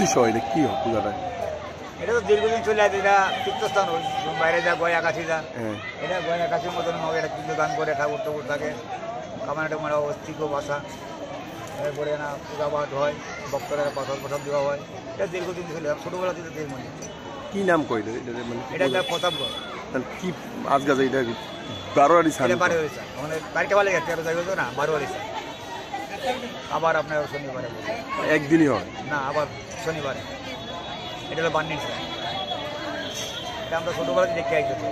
বিষয় এটা কি পূজাটা? এটা তো দীর্ঘদিন চলে আসে, এটা তীর্থস্থান, বাইরে যা গয়া কাশি যান, এটা গয়া কাশির মতন হবে, এটা পিণ্ডদান করে ঠাকুর টাকুর থাকে, কামানা টামারা অস্থিক বাসা, এরপরে না পূজা পাঠ হয়, ভক্তরা প্রসাদ প্রসাদ দেওয়া হয়, এটা দীর্ঘদিন চলে আসে, ছোটোবেলা থেকে দেড় মনে। কি নাম কইলে এটা প্রতাপগড়। কি আজ গাছ এটা 12 সাল? 12 সাল আমাদের বাড়িটা ভালো গেছে, 13 তারিখ না 12 সাল। আবার আপনার শনিবারে একদিনই হয় না, আবার শনিবারে। এটা হলো বান্নির সাল, এটা আমরা ছোটোবেলা দেখে আসছি।